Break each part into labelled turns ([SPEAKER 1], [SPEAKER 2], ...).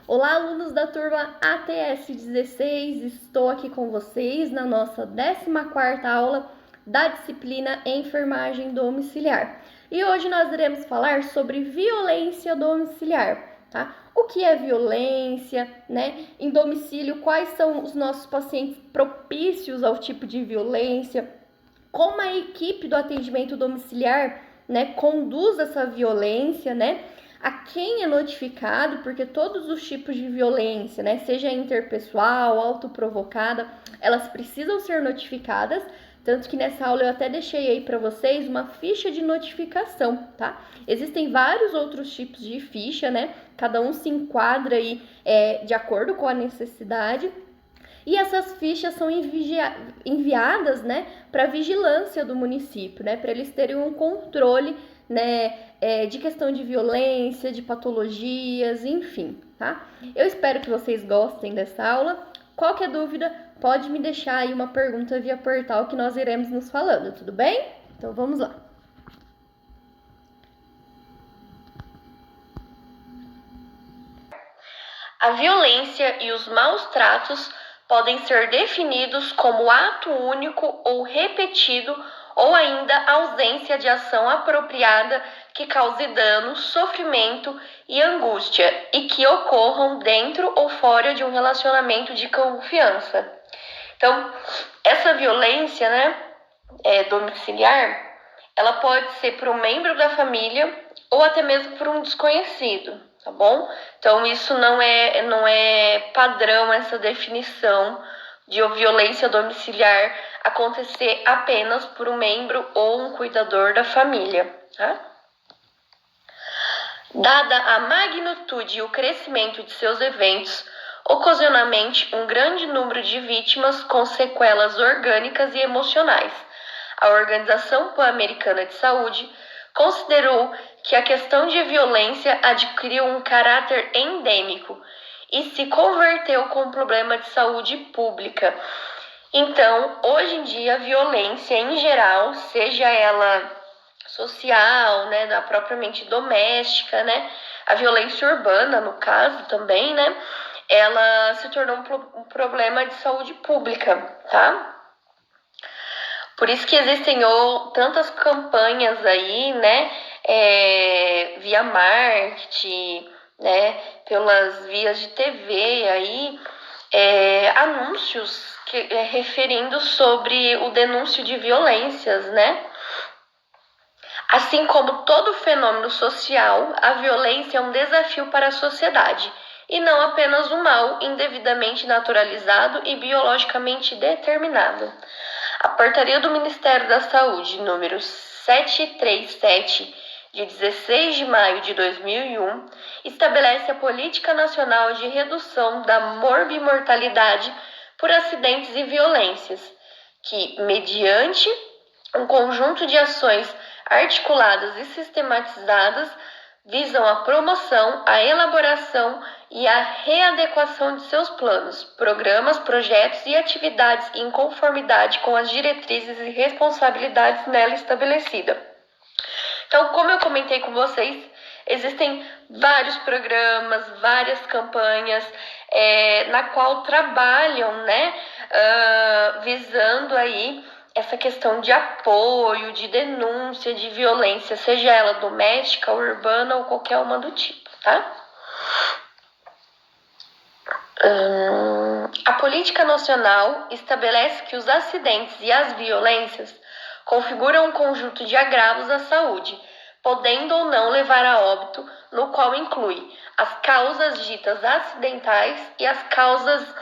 [SPEAKER 1] Olá, alunos da turma ATS 16, estou aqui com vocês na nossa 14ª aula da disciplina Enfermagem Domiciliar. E hoje nós iremos falar sobre violência domiciliar, tá? O que é violência, né? Em domicílio, quais são os nossos pacientes propícios ao tipo de violência, como a equipe do atendimento domiciliar, né, conduz essa violência, né? A quem é notificado, porque todos os tipos de violência, né, seja interpessoal, autoprovocada, elas precisam ser notificadas, tanto que nessa aula eu até deixei aí para vocês uma ficha de notificação, tá? Existem vários outros tipos de ficha, né? Cada um se enquadra aí de acordo com a necessidade. E essas fichas são enviadas, né, para vigilância do município, né, para eles terem um controle, né, de questão de violência, de patologias, enfim, tá? Eu espero que vocês gostem dessa aula. Qualquer dúvida, pode me deixar aí uma pergunta via portal que nós iremos nos falando, tudo bem? Então vamos lá. A violência e os maus tratos podem ser definidos como ato único ou repetido ou ainda ausência de ação apropriada que cause dano, sofrimento e angústia e que ocorram dentro ou fora de um relacionamento de confiança. Então, essa violência, né, domiciliar, ela pode ser por um membro da família ou até mesmo por um desconhecido, tá bom? Então, isso não é padrão, essa definição de violência domiciliar acontecer apenas por um membro ou um cuidador da família, tá? Dada a magnitude e o crescimento de seus eventos, ocasionalmente um grande número de vítimas com sequelas orgânicas e emocionais, a Organização Pan-Americana de Saúde considerou que a questão de violência adquiriu um caráter endêmico e se converteu com um problema de saúde pública. Então, hoje em dia, a violência em geral, seja ela social, né, propriamente doméstica, né, a violência urbana, no caso também, né, ela se tornou um problema de saúde pública, tá? Por isso que existem tantas campanhas aí, né, via marketing, né, pelas vias de TV aí, anúncios referindo sobre o denúncio de violências, né? Assim como todo fenômeno social, a violência é um desafio para a sociedade e não apenas um mal indevidamente naturalizado e biologicamente determinado. A Portaria do Ministério da Saúde, número 737, de 16 de maio de 2001, estabelece a Política Nacional de Redução da Morbimortalidade por Acidentes e Violências, que, mediante um conjunto de ações articuladas e sistematizadas, visam a promoção, a elaboração e a readequação de seus planos, programas, projetos e atividades em conformidade com as diretrizes e responsabilidades nela estabelecidas. Então, como eu comentei com vocês, existem vários programas, várias campanhas na qual trabalham, né, visando aí essa questão de apoio, de denúncia, de violência, seja ela doméstica, urbana ou qualquer uma do tipo, tá? A Política Nacional estabelece que os acidentes e as violências configuram um conjunto de agravos à saúde, podendo ou não levar a óbito, no qual inclui as causas ditas acidentais e as causas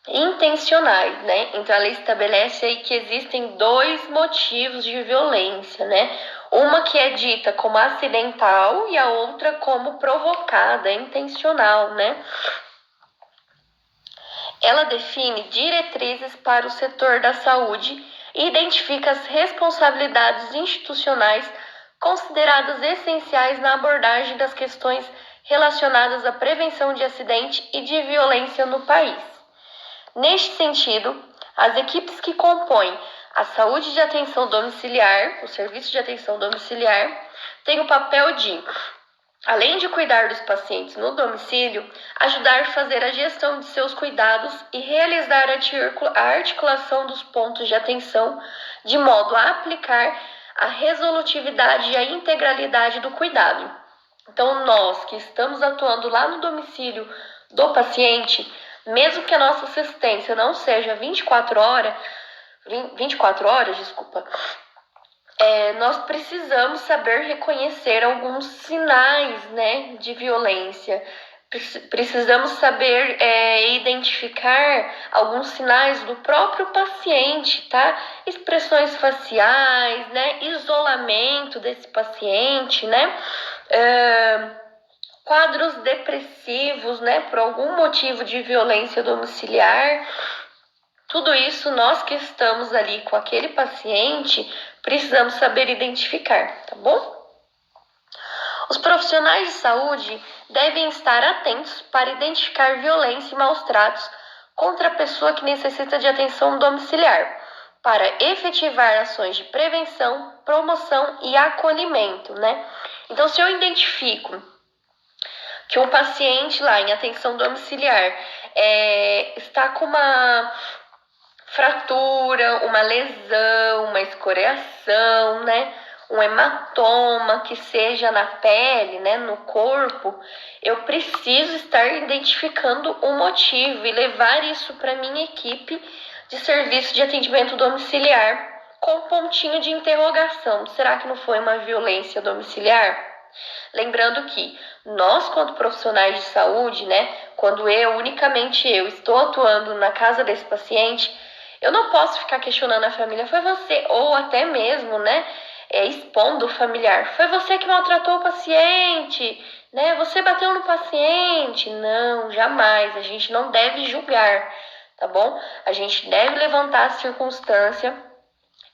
[SPEAKER 1] intencionais, né? Então, a lei estabelece aí que existem dois motivos de violência, né? Uma que é dita como acidental e a outra como provocada, intencional, né? Ela define diretrizes para o setor da saúde e identifica as responsabilidades institucionais consideradas essenciais na abordagem das questões relacionadas à prevenção de acidente e de violência no país. Neste sentido, as equipes que compõem a saúde de atenção domiciliar, o serviço de atenção domiciliar, têm o papel de Além de cuidar dos pacientes no domicílio, ajudar a fazer a gestão de seus cuidados e realizar a articulação dos pontos de atenção, de modo a aplicar a resolutividade e a integralidade do cuidado. Então, nós que estamos atuando lá no domicílio do paciente, mesmo que a nossa assistência não seja 24 horas, nós precisamos saber reconhecer alguns sinais, né, de violência. Precisamos saber identificar alguns sinais do próprio paciente, tá? Expressões faciais, né? Isolamento desse paciente, né? Quadros depressivos, né? Por algum motivo de violência domiciliar. Tudo isso, nós que estamos ali com aquele paciente, precisamos saber identificar, tá bom? Os profissionais de saúde devem estar atentos para identificar violência e maus tratos contra a pessoa que necessita de atenção domiciliar, para efetivar ações de prevenção, promoção e acolhimento, né? Então, se eu identifico que um paciente lá em atenção domiciliar está com uma fratura, uma lesão, uma escoriação, né? Um hematoma que seja na pele, né? No corpo, eu preciso estar identificando o motivo e levar isso para minha equipe de serviço de atendimento domiciliar com pontinho de interrogação. Será que não foi uma violência domiciliar? Lembrando que nós, quanto profissionais de saúde, né? Quando unicamente eu, estou atuando na casa desse paciente, eu não posso ficar questionando a família, foi você, ou até mesmo, né, expondo o familiar, foi você que maltratou o paciente, né, você bateu no paciente. Não, jamais, a gente não deve julgar, tá bom? A gente deve levantar a circunstância,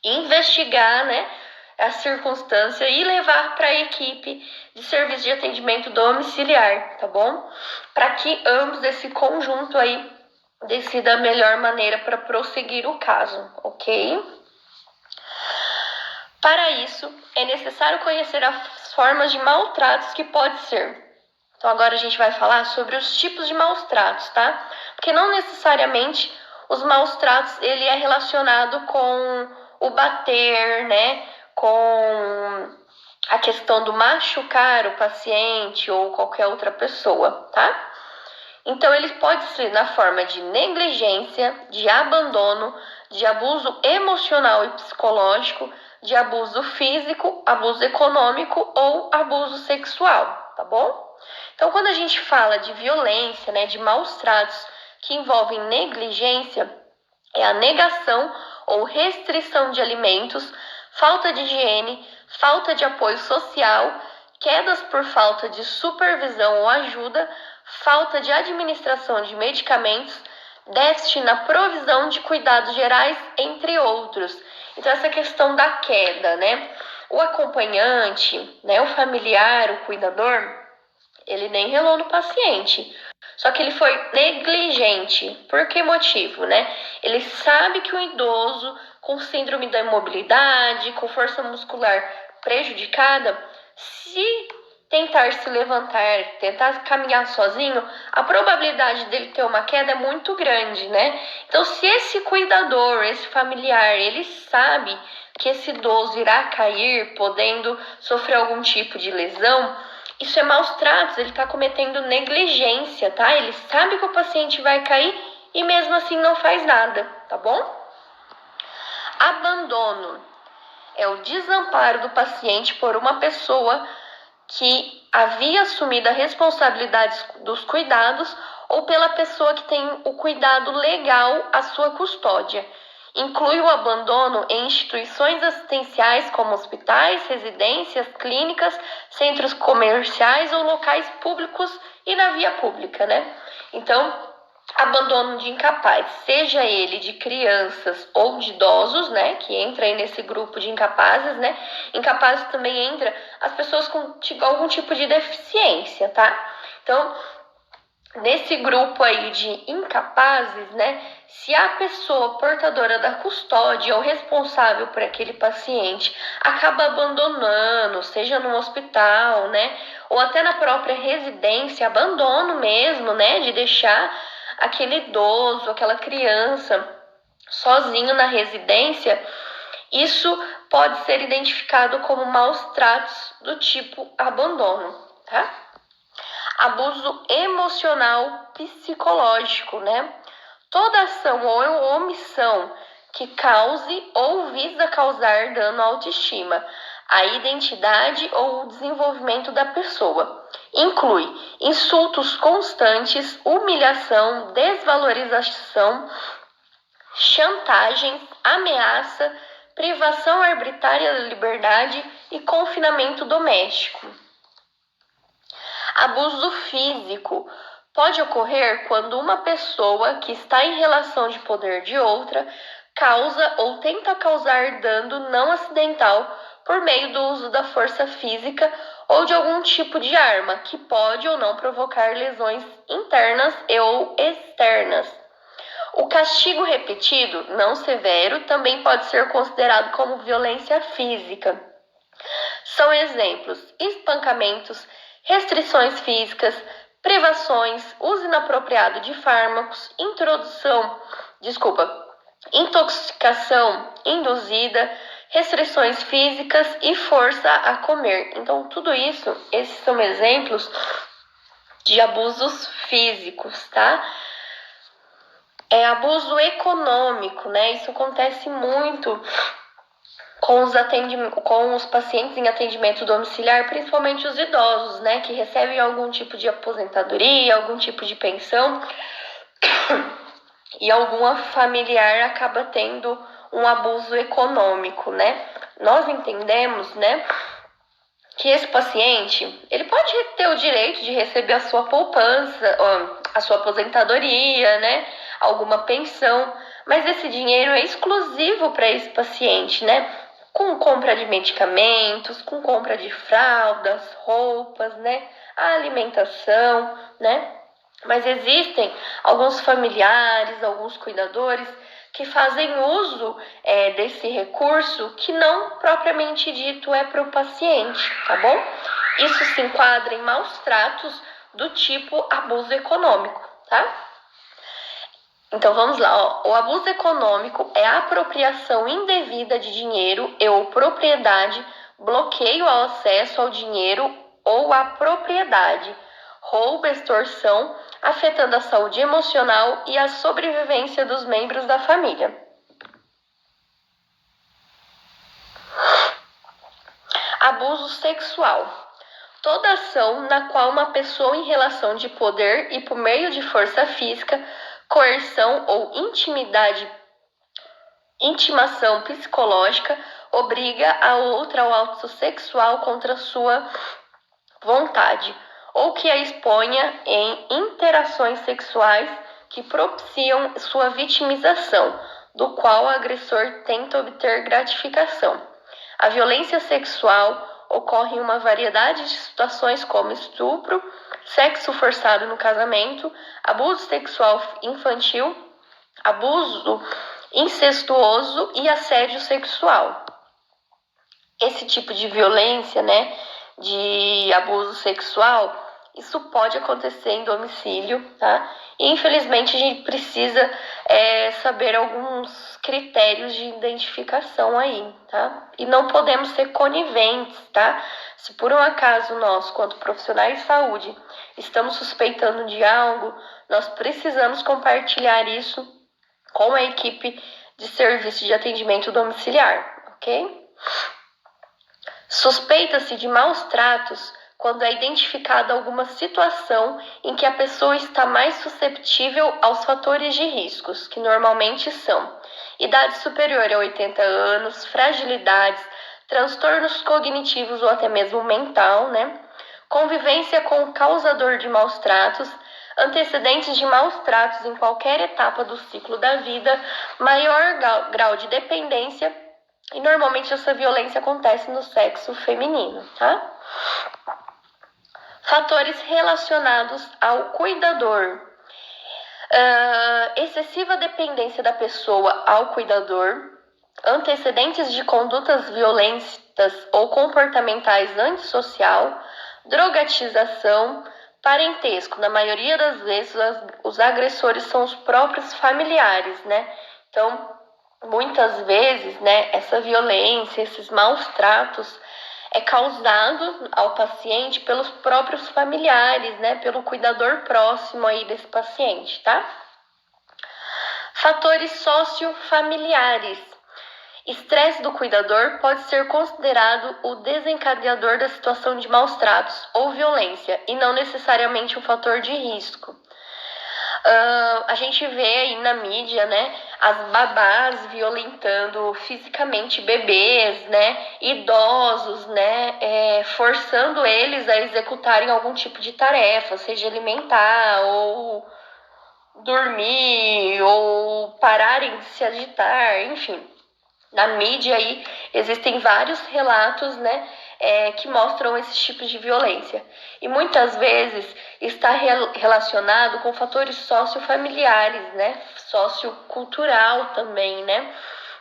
[SPEAKER 1] investigar, né, a circunstância e levar para a equipe de serviço de atendimento domiciliar, tá bom? Para que ambos, esse conjunto aí, decida a melhor maneira para prosseguir o caso, ok? Para isso, é necessário conhecer as formas de maus tratos que pode ser. Então, agora a gente vai falar sobre os tipos de maus tratos, tá? Porque não necessariamente os maus tratos, ele é relacionado com o bater, né? Com a questão do machucar o paciente ou qualquer outra pessoa, tá? Então, ele pode ser na forma de negligência, de abandono, de abuso emocional e psicológico, de abuso físico, abuso econômico ou abuso sexual, tá bom? Então, quando a gente fala de violência, né, de maus tratos que envolvem negligência, é a negação ou restrição de alimentos, falta de higiene, falta de apoio social, quedas por falta de supervisão ou ajuda, falta de administração de medicamentos, déficit na provisão de cuidados gerais, entre outros. Então, essa questão da queda, né? O acompanhante, né, o familiar, o cuidador, ele nem relou no paciente. Só que ele foi negligente. Por que motivo, né? Ele sabe que o idoso com síndrome da imobilidade, com força muscular prejudicada, se tentar se levantar, tentar caminhar sozinho, a probabilidade dele ter uma queda é muito grande, né? Então, se esse cuidador, esse familiar, ele sabe que esse idoso irá cair, podendo sofrer algum tipo de lesão, isso é maus tratos, ele está cometendo negligência, tá? Ele sabe que o paciente vai cair e mesmo assim não faz nada, tá bom? Abandono é o desamparo do paciente por uma pessoa que havia assumido a responsabilidade dos cuidados ou pela pessoa que tem o cuidado legal à sua custódia. Inclui o abandono em instituições assistenciais como hospitais, residências, clínicas, centros comerciais ou locais públicos e na via pública, né? Então, abandono de incapaz, seja ele de crianças ou de idosos, né, que entra aí nesse grupo de incapazes, né? Incapazes também entra as pessoas com algum tipo de deficiência, tá? Então, nesse grupo aí de incapazes, né? Se a pessoa portadora da custódia ou responsável por aquele paciente acaba abandonando, seja no hospital, né? Ou até na própria residência, abandono mesmo, né? De deixar aquele idoso, aquela criança sozinho na residência, isso pode ser identificado como maus tratos do tipo abandono, tá? Abuso emocional psicológico, né? Toda ação ou omissão que cause ou visa causar dano à autoestima, à identidade ou desenvolvimento da pessoa. Inclui insultos constantes, humilhação, desvalorização, chantagens, ameaça, privação arbitrária da liberdade e confinamento doméstico. Abuso físico pode ocorrer quando uma pessoa que está em relação de poder de outra causa ou tenta causar dano não acidental por meio do uso da força física ou de algum tipo de arma que pode ou não provocar lesões internas ou externas. O castigo repetido, não severo, também pode ser considerado como violência física. São exemplos: espancamentos, restrições físicas, privações, uso inapropriado de fármacos, intoxicação induzida, restrições físicas e força a comer. Então, tudo isso, esses são exemplos de abusos físicos, tá? Abuso econômico, né? Isso acontece muito com os pacientes em atendimento domiciliar, principalmente os idosos, né? Que recebem algum tipo de aposentadoria, algum tipo de pensão e alguma familiar acaba tendo um abuso econômico, né? Nós entendemos, né, que esse paciente, ele pode ter o direito de receber a sua poupança, a sua aposentadoria, né, alguma pensão, mas esse dinheiro é exclusivo para esse paciente, né, com compra de medicamentos, com compra de fraldas, roupas, né, a alimentação, né, mas existem alguns familiares, alguns cuidadores que fazem uso desse recurso que não propriamente dito é para o paciente, tá bom? Isso se enquadra em maus tratos do tipo abuso econômico, tá? Então vamos lá, ó. O abuso econômico é a apropriação indevida de dinheiro ou propriedade, bloqueio ao acesso ao dinheiro ou à propriedade, roubo, extorsão, afetando a saúde emocional e a sobrevivência dos membros da família. Abuso sexual. Toda ação na qual uma pessoa em relação de poder e por meio de força física, coerção ou intimação psicológica obriga a outra ao ato sexual contra sua vontade, ou que a exponha em interações sexuais que propiciam sua vitimização, do qual o agressor tenta obter gratificação. A violência sexual ocorre em uma variedade de situações como estupro, sexo forçado no casamento, abuso sexual infantil, abuso incestuoso e assédio sexual. Esse tipo de violência, né, de abuso sexual, isso pode acontecer em domicílio, tá? E infelizmente a gente precisa saber alguns critérios de identificação aí, tá? E não podemos ser coniventes, tá? Se por um acaso nós, quanto profissionais de saúde, estamos suspeitando de algo, nós precisamos compartilhar isso com a equipe de serviço de atendimento domiciliar, ok? Suspeita-se de maus tratos quando é identificada alguma situação em que a pessoa está mais susceptível aos fatores de riscos, que normalmente são idade superior a 80 anos, fragilidades, transtornos cognitivos ou até mesmo mental, né? Convivência com o causador de maus tratos, antecedentes de maus tratos em qualquer etapa do ciclo da vida, maior grau de dependência. E normalmente essa violência acontece no sexo feminino, tá? Fatores relacionados ao cuidador. Excessiva dependência da pessoa ao cuidador, antecedentes de condutas violentas ou comportamentais antissocial, drogatização, parentesco. Na maioria das vezes, os agressores são os próprios familiares, né? Então, muitas vezes, né, essa violência, esses maus tratos é causado ao paciente pelos próprios familiares, né, pelo cuidador próximo aí desse paciente, tá? Fatores sociofamiliares. Estresse do cuidador pode ser considerado o desencadeador da situação de maus tratos ou violência e não necessariamente um fator de risco. A gente vê aí na mídia, né, as babás violentando fisicamente bebês, né, idosos, né, forçando eles a executarem algum tipo de tarefa, seja alimentar ou dormir ou pararem de se agitar, enfim. Na mídia aí existem vários relatos, né, que mostram esses tipos de violência. E muitas vezes está relacionado com fatores sociofamiliares, né, sociocultural também, né.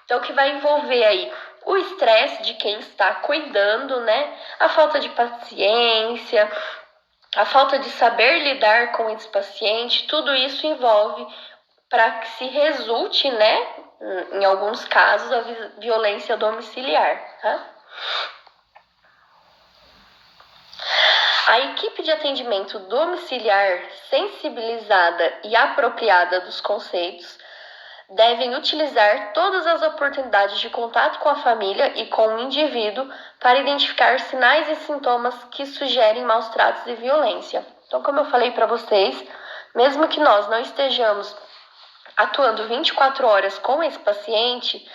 [SPEAKER 1] Então, que vai envolver aí o estresse de quem está cuidando, né, a falta de paciência, a falta de saber lidar com esse paciente, tudo isso envolve para que se resulte, né, em alguns casos, a violência domiciliar, tá? A equipe de atendimento domiciliar sensibilizada e apropriada dos conceitos devem utilizar todas as oportunidades de contato com a família e com o indivíduo para identificar sinais e sintomas que sugerem maus tratos e violência. Então, como eu falei para vocês, mesmo que nós não estejamos atuando 24 horas com esse paciente,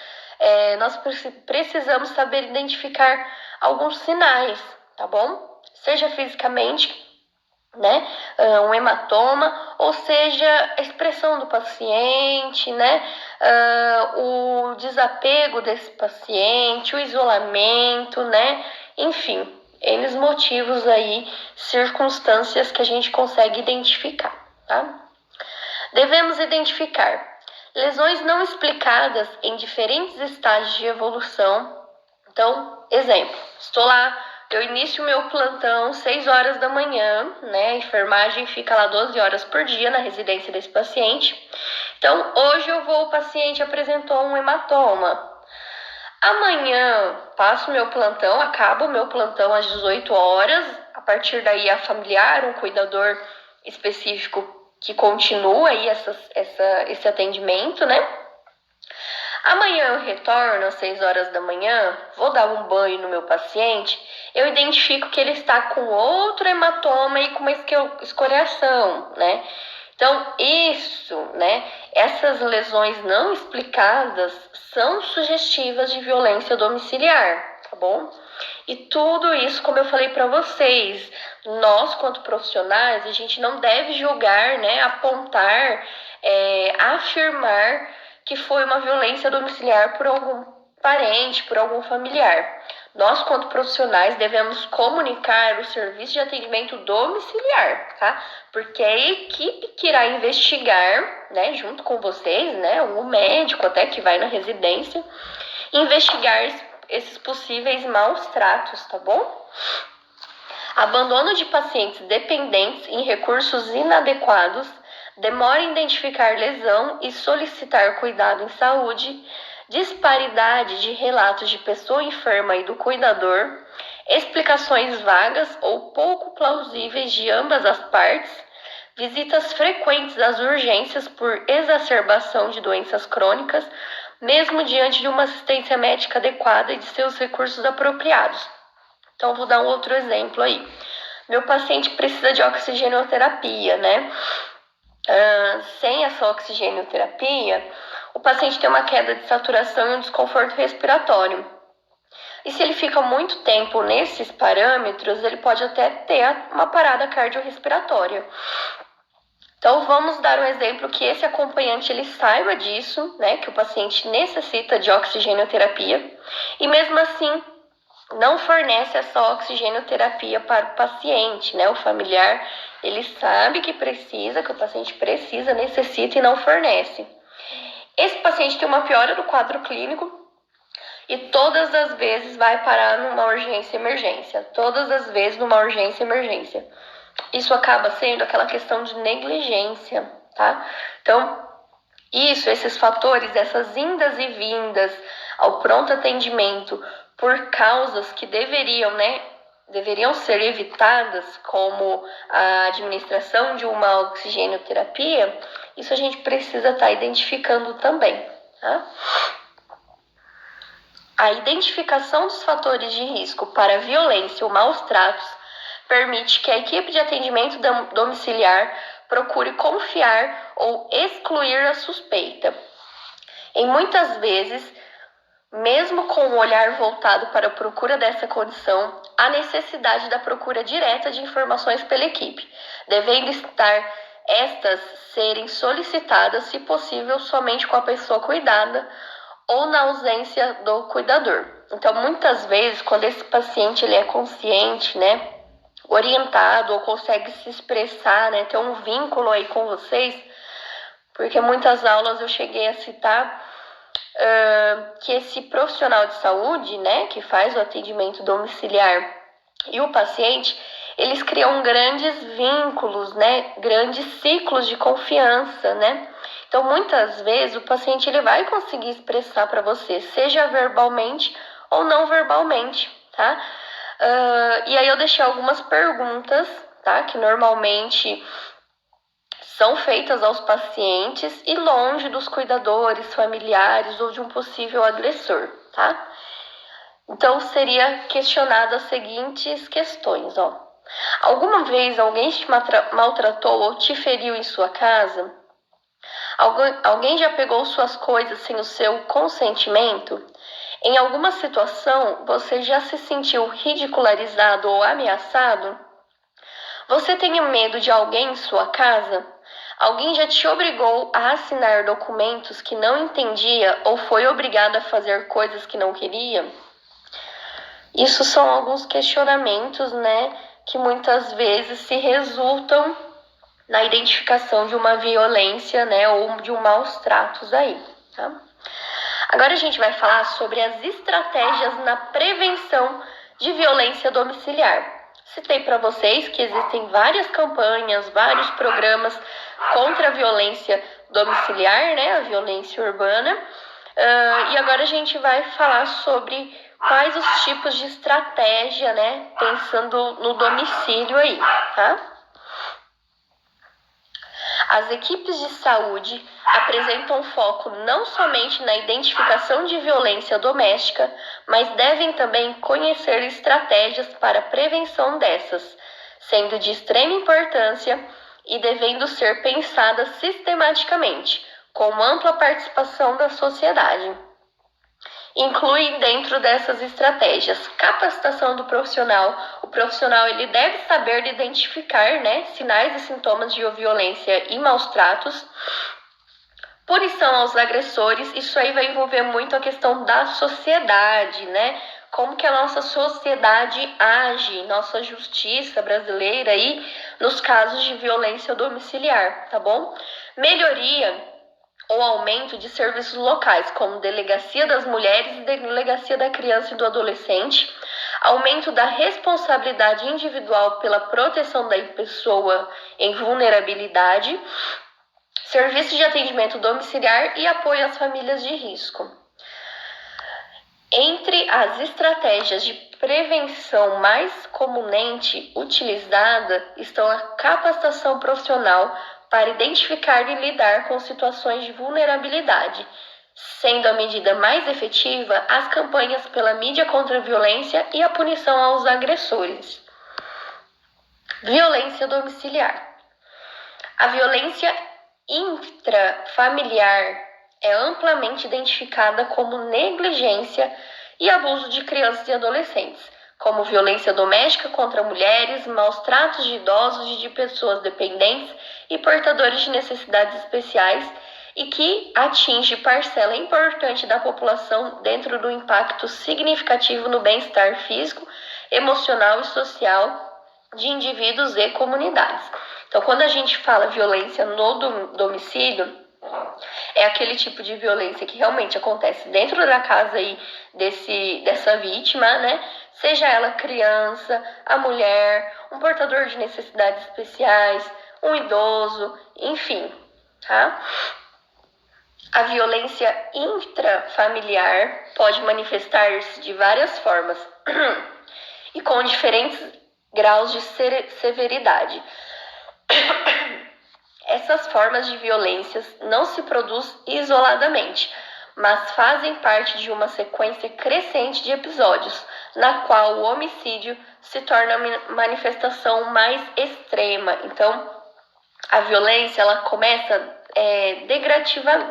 [SPEAKER 1] nós precisamos saber identificar alguns sinais, tá bom? Seja fisicamente, né, um hematoma, ou seja, a expressão do paciente, né, o desapego desse paciente, o isolamento, né, enfim, N motivos aí, circunstâncias que a gente consegue identificar, tá? Devemos identificar lesões não explicadas em diferentes estágios de evolução. Então, exemplo, estou lá, eu inicio meu plantão 6 horas da manhã, né? A enfermagem fica lá 12 horas por dia na residência desse paciente. Então, hoje o paciente apresentou um hematoma. Amanhã passo meu plantão, acabo meu plantão às 18 horas. A partir daí, a familiar, um cuidador específico que continua aí esse atendimento, né? Amanhã eu retorno às 6 horas da manhã, vou dar um banho no meu paciente, eu identifico que ele está com outro hematoma e com uma escoriação, né? Então, isso, né? Essas lesões não explicadas são sugestivas de violência domiciliar, tá bom? E tudo isso, como eu falei para vocês, nós, quanto profissionais, a gente não deve julgar, né, apontar, afirmar que foi uma violência domiciliar por algum parente, por algum familiar. Nós, quanto profissionais, devemos comunicar o serviço de atendimento domiciliar, tá? Porque a equipe que irá investigar, né, junto com vocês, né, o médico até que vai na residência, investigar esses possíveis maus tratos, tá bom? Abandono de pacientes dependentes em recursos inadequados, demora em identificar lesão e solicitar cuidado em saúde, disparidade de relatos de pessoa enferma e do cuidador, explicações vagas ou pouco plausíveis de ambas as partes, visitas frequentes às urgências por exacerbação de doenças crônicas, mesmo diante de uma assistência médica adequada e de seus recursos apropriados. Então, vou dar um outro exemplo aí. Meu paciente precisa de oxigenoterapia, né? Sem essa oxigenoterapia, o paciente tem uma queda de saturação e um desconforto respiratório. E se ele fica muito tempo nesses parâmetros, ele pode até ter uma parada cardiorrespiratória. Então, vamos dar um exemplo que esse acompanhante ele saiba disso, né, que o paciente necessita de oxigenoterapia, e mesmo assim não fornece essa oxigenoterapia para o paciente, né? O familiar, ele sabe que precisa, que o paciente precisa, necessita e não fornece. Esse paciente tem uma piora do quadro clínico e todas as vezes vai parar numa urgência emergência. Todas as vezes numa urgência emergência. Isso acaba sendo aquela questão de negligência, tá? Então, esses fatores, essas indas e vindas ao pronto atendimento por causas que deveriam ser evitadas, como a administração de uma oxigenoterapia, isso a gente precisa estar identificando também, tá? A identificação dos fatores de risco para violência ou maus tratos permite que a equipe de atendimento domiciliar procure confiar ou excluir a suspeita. Em muitas vezes, mesmo com o olhar voltado para a procura dessa condição, há necessidade da procura direta de informações pela equipe, devendo estas serem solicitadas, se possível, somente com a pessoa cuidada ou na ausência do cuidador. Então, muitas vezes, quando esse paciente ele é consciente, né, orientado ou consegue se expressar, né, ter um vínculo aí com vocês, porque muitas aulas eu cheguei a citar que esse profissional de saúde, né, que faz o atendimento domiciliar e o paciente, eles criam grandes vínculos, né, grandes ciclos de confiança, né? Então, muitas vezes, o paciente ele vai conseguir expressar para você, seja verbalmente ou não verbalmente, tá? E aí eu deixei algumas perguntas, tá? Que normalmente são feitas aos pacientes e longe dos cuidadores, familiares ou de um possível agressor, tá? Então, seria questionado as seguintes questões, ó. Alguma vez alguém te maltratou ou te feriu em sua casa? Alguém já pegou suas coisas sem o seu consentimento? Em alguma situação, você já se sentiu ridicularizado ou ameaçado? Você tem medo de alguém em sua casa? Alguém já te obrigou a assinar documentos que não entendia ou foi obrigado a fazer coisas que não queria? Isso são alguns questionamentos, né, que muitas vezes se resultam na identificação de uma violência, né, ou de um maus tratos aí, tá? Agora a gente vai falar sobre as estratégias na prevenção de violência domiciliar. Citei para vocês que existem várias campanhas, vários programas contra a violência domiciliar, né, a violência urbana. E agora a gente vai falar sobre quais os tipos de estratégia, né, pensando no domicílio aí, tá? As equipes de saúde apresentam foco não somente na identificação de violência doméstica, mas devem também conhecer estratégias para a prevenção dessas, sendo de extrema importância e devendo ser pensadas sistematicamente, com ampla participação da sociedade. Inclui dentro dessas estratégias capacitação do profissional. O profissional ele deve saber identificar, né, sinais e sintomas de violência e maus tratos. Punição aos agressores, isso aí vai envolver muito a questão da sociedade, né? Como que a nossa sociedade age, nossa justiça brasileira aí, nos casos de violência domiciliar, tá bom? Melhoria ou aumento de serviços locais, como Delegacia das Mulheres e Delegacia da Criança e do Adolescente, aumento da responsabilidade individual pela proteção da pessoa em vulnerabilidade, serviços de atendimento domiciliar e apoio às famílias de risco. Entre as estratégias de prevenção mais comumente utilizada estão a capacitação profissional para identificar e lidar com situações de vulnerabilidade, sendo a medida mais efetiva as campanhas pela mídia contra a violência e a punição aos agressores. Violência domiciliar. A violência intrafamiliar é amplamente identificada como negligência e abuso de crianças e adolescentes, como violência doméstica contra mulheres, maus tratos de idosos e de pessoas dependentes e portadores de necessidades especiais e que atinge parcela importante da população dentro do impacto significativo no bem-estar físico, emocional e social de indivíduos e comunidades. Então, quando a gente fala violência no domicílio, é aquele tipo de violência que realmente acontece dentro da casa aí dessa vítima, né? Seja ela criança, a mulher, um portador de necessidades especiais, um idoso, enfim, tá? A violência intrafamiliar pode manifestar-se de várias formas e com diferentes graus de severidade. Essas formas de violências não se produzem isoladamente, mas fazem parte de uma sequência crescente de episódios, na qual o homicídio se torna a manifestação mais extrema. Então, a violência ela começa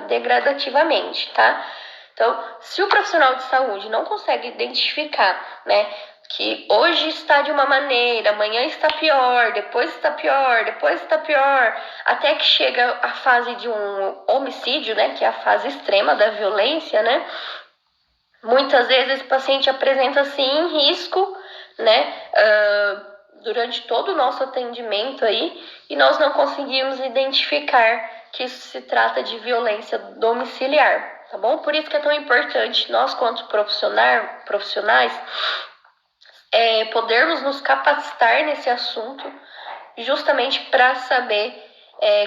[SPEAKER 1] degradativamente, tá? Então, se o profissional de saúde não consegue identificar, né, que hoje está de uma maneira, amanhã está pior, depois está pior, depois está pior, até que chega a fase de um homicídio, né, que é a fase extrema da violência, né? Muitas vezes esse paciente apresenta sim risco, né, durante todo o nosso atendimento aí, e nós não conseguimos identificar que isso se trata de violência domiciliar, tá bom? Por isso que é tão importante nós, quanto profissionais, podermos nos capacitar nesse assunto, justamente para saber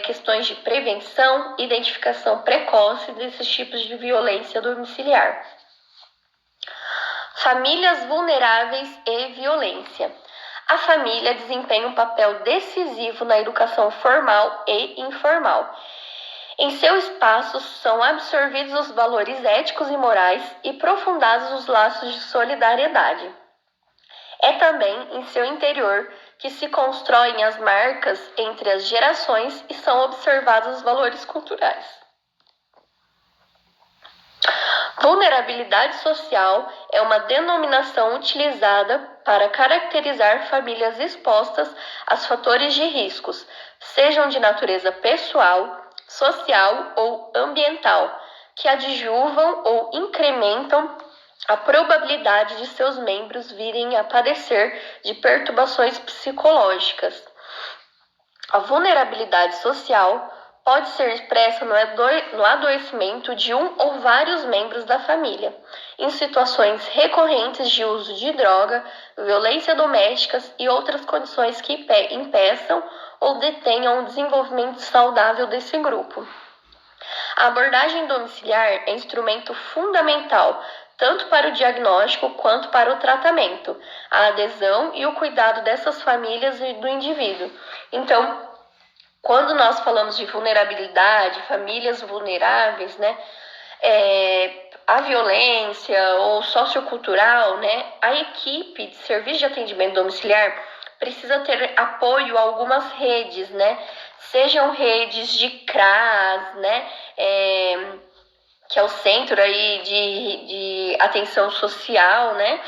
[SPEAKER 1] questões de prevenção, identificação precoce desses tipos de violência domiciliar. Famílias vulneráveis e violência. A família desempenha um papel decisivo na educação formal e informal. Em seu espaço são absorvidos os valores éticos e morais e profundados os laços de solidariedade. É também em seu interior que se constroem as marcas entre as gerações e são observados os valores culturais. Vulnerabilidade social é uma denominação utilizada para caracterizar famílias expostas a fatores de riscos, sejam de natureza pessoal, social ou ambiental, que adjuvam ou incrementam a probabilidade de seus membros virem a padecer de perturbações psicológicas. A vulnerabilidade social pode ser expressa no adoecimento de um ou vários membros da família, em situações recorrentes de uso de droga, violência doméstica e outras condições que impeçam ou detenham o desenvolvimento saudável desse grupo. A abordagem domiciliar é instrumento fundamental tanto para o diagnóstico quanto para o tratamento, a adesão e o cuidado dessas famílias e do indivíduo. Então, quando nós falamos de vulnerabilidade, famílias vulneráveis, né, a violência ou sociocultural, né, a equipe de serviço de atendimento domiciliar precisa ter apoio a algumas redes, né, sejam redes de CRAS, né, que é o Centro aí de Atenção Social, né,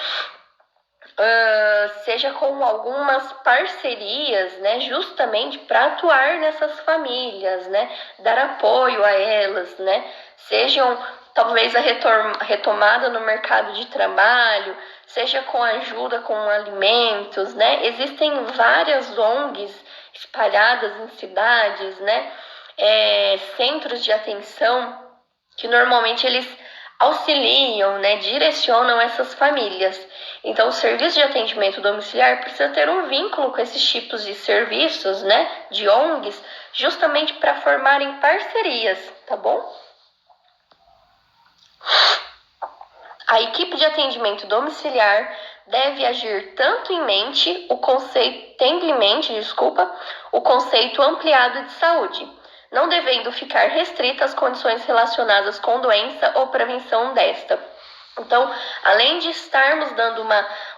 [SPEAKER 1] seja com algumas parcerias, né, justamente para atuar nessas famílias, né, dar apoio a elas, né, sejam talvez a retomada no mercado de trabalho, seja com ajuda com alimentos, né, existem várias ONGs espalhadas em cidades, né, centros de atenção que normalmente eles auxiliam, né, direcionam essas famílias. Então, o serviço de atendimento domiciliar precisa ter um vínculo com esses tipos de serviços, né, de ONGs, justamente para formarem parcerias, tá bom? A equipe de atendimento domiciliar deve agir tanto tendo em mente o conceito ampliado de saúde, não devendo ficar restrita às condições relacionadas com doença ou prevenção desta. Então, além de estarmos dando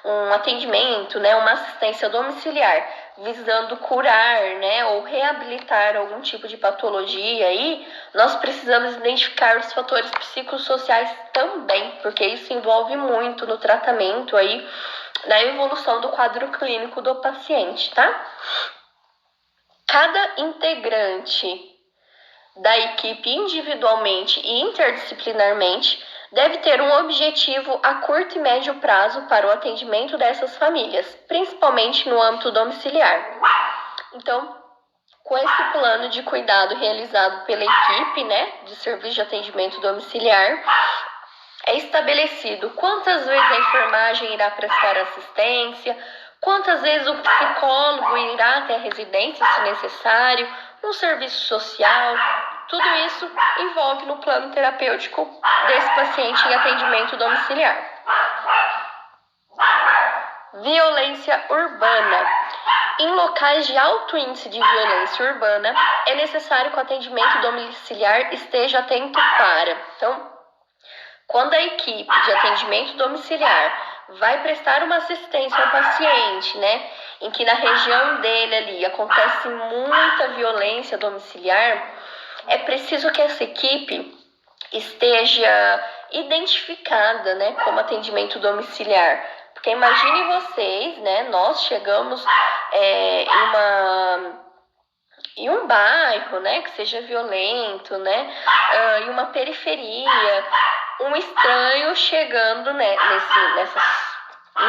[SPEAKER 1] um atendimento, né, uma assistência domiciliar, visando curar, né, ou reabilitar algum tipo de patologia aí, nós precisamos identificar os fatores psicossociais também, porque isso envolve muito no tratamento aí, na evolução do quadro clínico do paciente, tá? Cada integrante da equipe individualmente e interdisciplinarmente deve ter um objetivo a curto e médio prazo para o atendimento dessas famílias, principalmente no âmbito domiciliar. Então, com esse plano de cuidado realizado pela equipe, de serviço de atendimento domiciliar, é estabelecido quantas vezes a enfermagem irá prestar assistência, quantas vezes o psicólogo irá até a residência, se necessário, um serviço social. Tudo isso envolve no plano terapêutico desse paciente em atendimento domiciliar. Violência urbana. Em locais de alto índice de violência urbana, é necessário que o atendimento domiciliar esteja atento para. Então, quando a equipe de atendimento domiciliar vai prestar uma assistência ao paciente, em que na região dele ali acontece muita violência domiciliar, é preciso que essa equipe esteja identificada, como atendimento domiciliar. Porque imagine vocês, nós chegamos em um bairro, que seja violento, em uma periferia, um estranho chegando nessa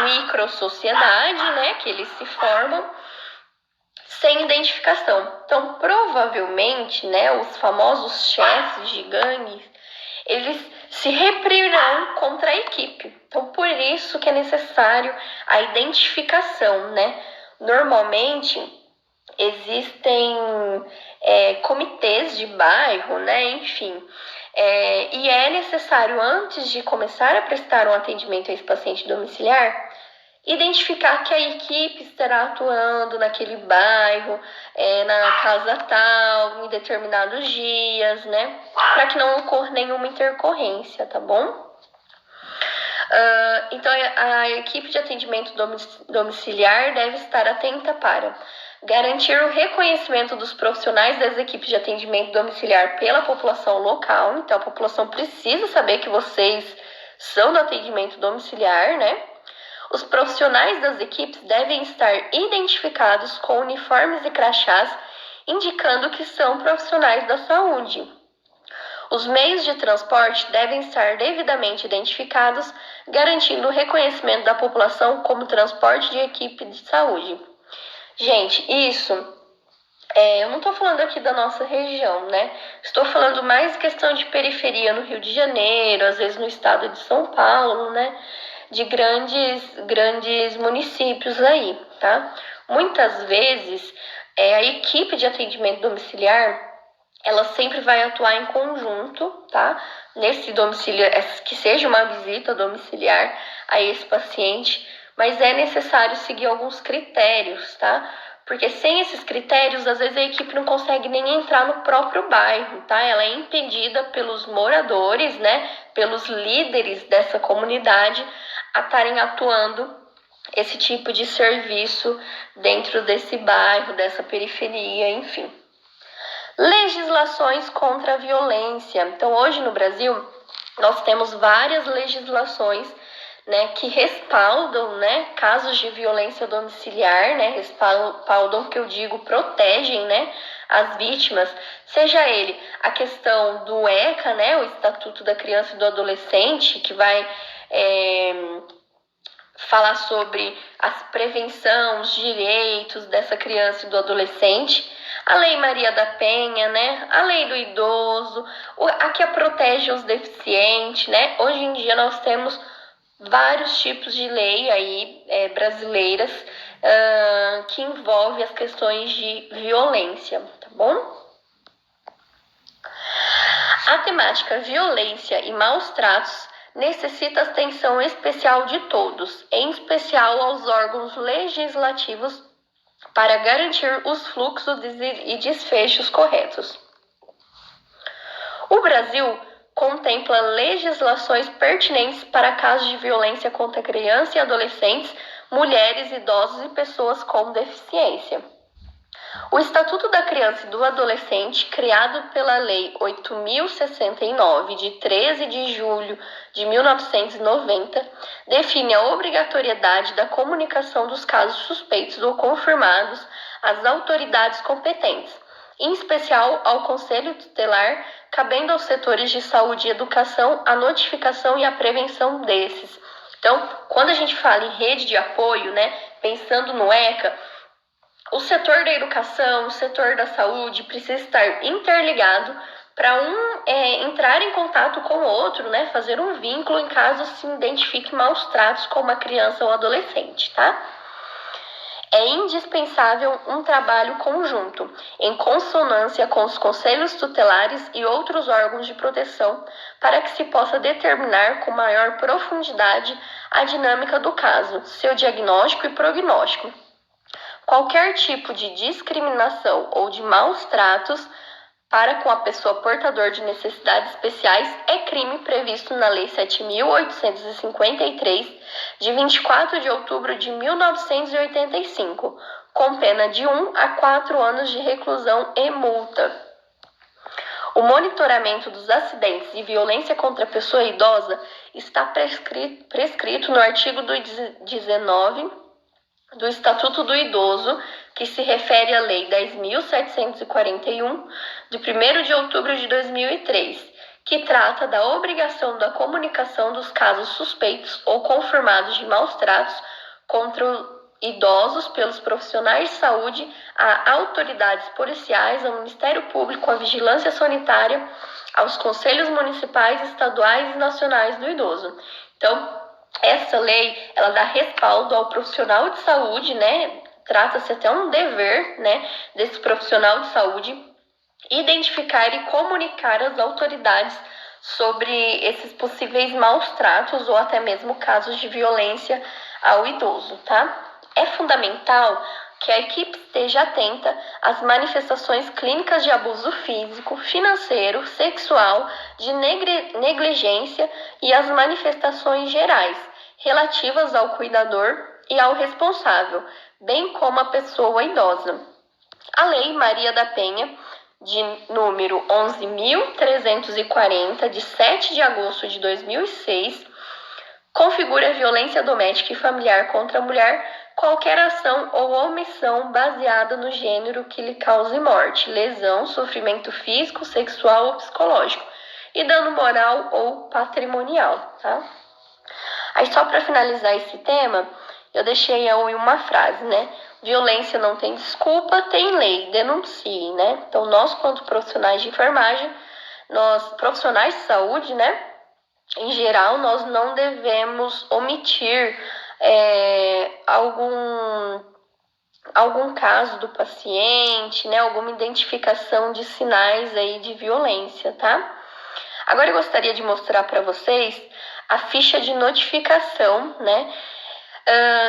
[SPEAKER 1] micro-sociedade, que eles se formam sem identificação. Então, provavelmente, os famosos chefes de gangues, eles se reprirão contra a equipe. Então, por isso que é necessário a identificação, Normalmente, existem comitês de bairro, enfim. E é necessário, antes de começar a prestar um atendimento a esse paciente domiciliar, identificar que a equipe estará atuando naquele bairro, na casa tal, em determinados dias, para que não ocorra nenhuma intercorrência, tá bom? Então, a equipe de atendimento domiciliar deve estar atenta para garantir o reconhecimento dos profissionais das equipes de atendimento domiciliar pela população local. Então, a população precisa saber que vocês são do atendimento domiciliar, Os profissionais das equipes devem estar identificados com uniformes e crachás, indicando que são profissionais da saúde. Os meios de transporte devem estar devidamente identificados, garantindo o reconhecimento da população como transporte de equipe de saúde. Gente, isso, eu não estou falando aqui da nossa região, Estou falando mais questão de periferia no Rio de Janeiro, às vezes no estado de São Paulo, de grandes municípios aí, tá? Muitas vezes, a equipe de atendimento domiciliar, ela sempre vai atuar em conjunto, tá? Nesse domicílio, que seja uma visita domiciliar a esse paciente, mas é necessário seguir alguns critérios, tá? Porque sem esses critérios, às vezes a equipe não consegue nem entrar no próprio bairro, tá? Ela é impedida pelos moradores, pelos líderes dessa comunidade a estarem atuando esse tipo de serviço dentro desse bairro, dessa periferia, enfim. Legislações contra a violência. Então, hoje no Brasil, nós temos várias legislações, que respaldam, casos de violência domiciliar, respaldam, que eu digo, protegem, as vítimas, seja ele a questão do ECA, o Estatuto da Criança e do Adolescente, que vai falar sobre a prevenção, os direitos dessa criança e do adolescente, a Lei Maria da Penha, a Lei do Idoso, a que protege os deficientes, Hoje em dia nós temos vários tipos de lei aí brasileiras que envolvem as questões de violência, tá bom? A temática violência e maus tratos necessita atenção especial de todos, em especial aos órgãos legislativos, para garantir os fluxos e desfechos corretos. O Brasil contempla legislações pertinentes para casos de violência contra crianças e adolescentes, mulheres, idosos e pessoas com deficiência. O Estatuto da Criança e do Adolescente, criado pela Lei 8.069, de 13 de julho de 1990, define a obrigatoriedade da comunicação dos casos suspeitos ou confirmados às autoridades competentes, em especial ao Conselho Tutelar, cabendo aos setores de saúde e educação a notificação e a prevenção desses. Então, quando a gente fala em rede de apoio, né, pensando no ECA, o setor da educação, o setor da saúde precisa estar interligado para entrar em contato com o outro, né, fazer um vínculo em caso se identifique maus tratos com uma criança ou adolescente, tá? É indispensável um trabalho conjunto, em consonância com os conselhos tutelares e outros órgãos de proteção, para que se possa determinar com maior profundidade a dinâmica do caso, seu diagnóstico e prognóstico. Qualquer tipo de discriminação ou de maus tratos para com a pessoa portador de necessidades especiais é crime previsto na Lei 7.853, de 24 de outubro de 1985, com pena de 1 a 4 anos de reclusão e multa. O monitoramento dos acidentes e violência contra a pessoa idosa está prescrito no artigo 19 do Estatuto do Idoso, que se refere à Lei 10.741, de 1º de outubro de 2003, que trata da obrigação da comunicação dos casos suspeitos ou confirmados de maus tratos contra idosos pelos profissionais de saúde a autoridades policiais, ao Ministério Público, à Vigilância Sanitária, aos conselhos municipais, estaduais e nacionais do idoso. Então, essa lei, ela dá respaldo ao profissional de saúde, né? Trata-se até um dever, né, desse profissional de saúde identificar e comunicar às autoridades sobre esses possíveis maus tratos ou até mesmo casos de violência ao idoso, tá? É fundamental que a equipe esteja atenta às manifestações clínicas de abuso físico, financeiro, sexual, de negligência e às manifestações gerais, relativas ao cuidador e ao responsável, bem como à pessoa idosa. A Lei Maria da Penha, de número 11.340, de 7 de agosto de 2006, configura a violência doméstica e familiar contra a mulher qualquer ação ou omissão baseada no gênero que lhe cause morte, lesão, sofrimento físico, sexual ou psicológico e dano moral ou patrimonial, tá? Aí só para finalizar esse tema, eu deixei aí uma frase, né? Violência não tem desculpa, tem lei, denuncie, né? Então nós, quanto profissionais de enfermagem, nós profissionais de saúde, né? Em geral, nós não devemos omitir algum caso do paciente, né? Alguma identificação de sinais aí de violência, tá? Agora eu gostaria de mostrar para vocês a ficha de notificação, né?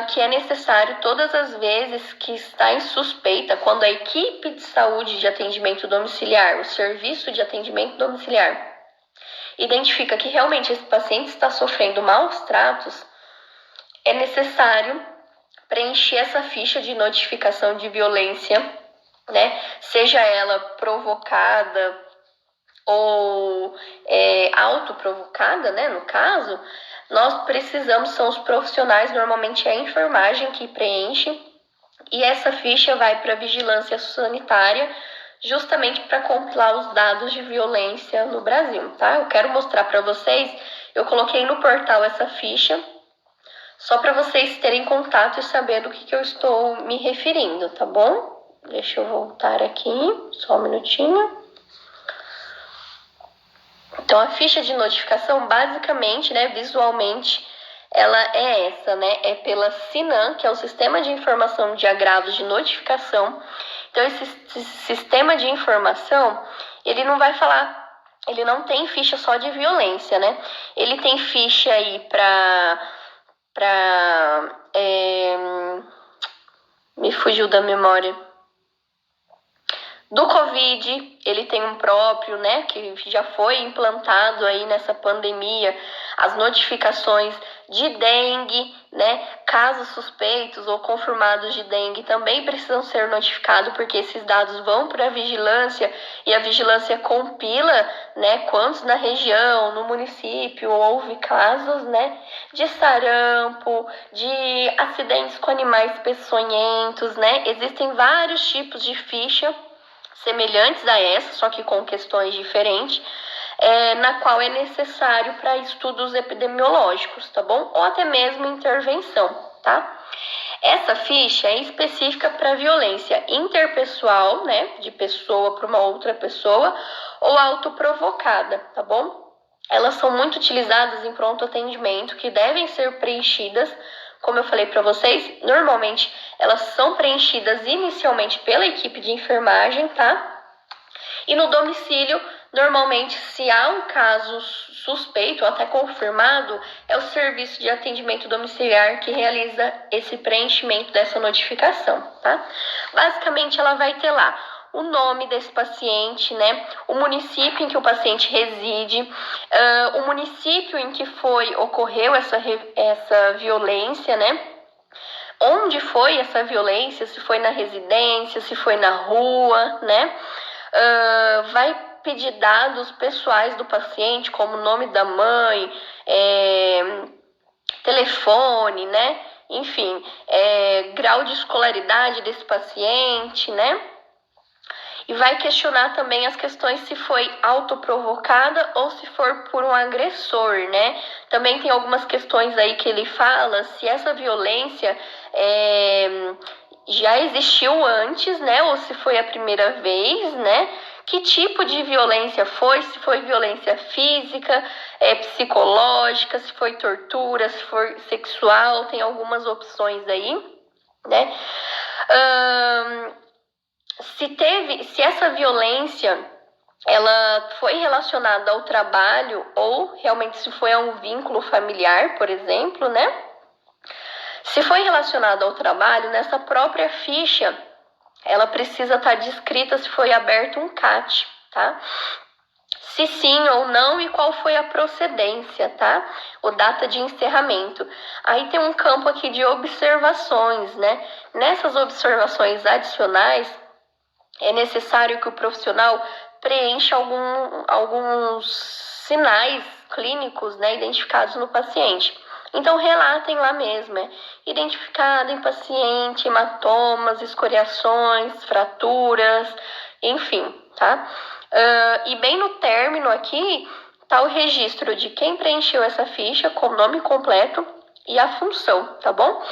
[SPEAKER 1] Que é necessário todas as vezes que está em suspeita, quando a equipe de saúde de atendimento domiciliar, o serviço de atendimento domiciliar, identifica que realmente esse paciente está sofrendo maus tratos, é necessário preencher essa ficha de notificação de violência, né? Seja ela provocada ou autoprovocada, né? No caso, nós precisamos, são os profissionais, normalmente é a enfermagem que preenche, e essa ficha vai para a vigilância sanitária, justamente para compilar os dados de violência no Brasil, tá? Eu quero mostrar para vocês, eu coloquei no portal essa ficha, só para vocês terem contato e saber do que eu estou me referindo, tá bom? Deixa eu voltar aqui, só um minutinho. Então, a ficha de notificação, basicamente, né, visualmente, ela é essa, né? É pela SINAM, que é o Sistema de Informação de Agravos de Notificação. Então, esse sistema de informação, ele não vai falar, ele não tem ficha só de violência, né? Ele tem ficha aí me fugiu da memória. Do Covid, ele tem um próprio, né, que já foi implantado aí nessa pandemia, as notificações de dengue, né, casos suspeitos ou confirmados de dengue também precisam ser notificados, porque esses dados vão para a vigilância e a vigilância compila, né, quantos na região, no município houve casos, né, de sarampo, de acidentes com animais peçonhentos, né, existem vários tipos de ficha semelhantes a essa, só que com questões diferentes, na qual é necessário para estudos epidemiológicos, tá bom? Ou até mesmo intervenção, tá? Essa ficha é específica para violência interpessoal, né, de pessoa para uma outra pessoa, ou autoprovocada, tá bom? Elas são muito utilizadas em pronto atendimento, que devem ser preenchidas, como eu falei para vocês, normalmente elas são preenchidas inicialmente pela equipe de enfermagem, tá? E no domicílio, normalmente, se há um caso suspeito ou até confirmado, é o serviço de atendimento domiciliar que realiza esse preenchimento dessa notificação, tá? Basicamente, ela vai ter lá o nome desse paciente, né? O município em que o paciente reside, o município em que ocorreu essa violência, né? Onde foi essa violência, se foi na residência, se foi na rua, né? Vai pedir dados pessoais do paciente, como nome da mãe, telefone, né? Enfim, grau de escolaridade desse paciente, né? E vai questionar também as questões se foi autoprovocada ou se for por um agressor, né? Também tem algumas questões aí que ele fala se essa violência já existiu antes, né? Ou se foi a primeira vez, né? Que tipo de violência foi? Se foi violência física, psicológica, se foi tortura, se foi sexual, tem algumas opções aí, né? Se essa violência ela foi relacionada ao trabalho ou realmente se foi a um vínculo familiar, por exemplo, né? Se foi relacionado ao trabalho, nessa própria ficha, ela precisa estar descrita se foi aberto um CAT, tá? Se sim ou não e qual foi a procedência, tá? O data de encerramento. Aí tem um campo aqui de observações, né? Nessas observações adicionais, é necessário que o profissional preencha alguns sinais clínicos, né, identificados no paciente. Então, relatem lá mesmo, identificado em paciente, hematomas, escoriações, fraturas, enfim, tá? E bem no término aqui, tá o registro de quem preencheu essa ficha com o nome completo e a função, tá bom?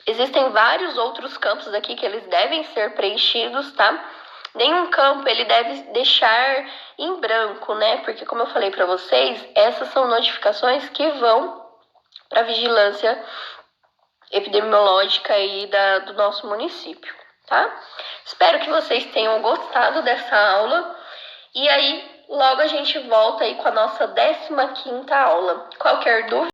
[SPEAKER 1] Existem vários outros campos aqui que eles devem ser preenchidos, tá? Nenhum campo ele deve deixar em branco, né? Porque, como eu falei para vocês, essas são notificações que vão para a vigilância epidemiológica aí do nosso município, tá? Espero que vocês tenham gostado dessa aula. E aí, logo a gente volta aí com a nossa 15ª aula. Qualquer dúvida?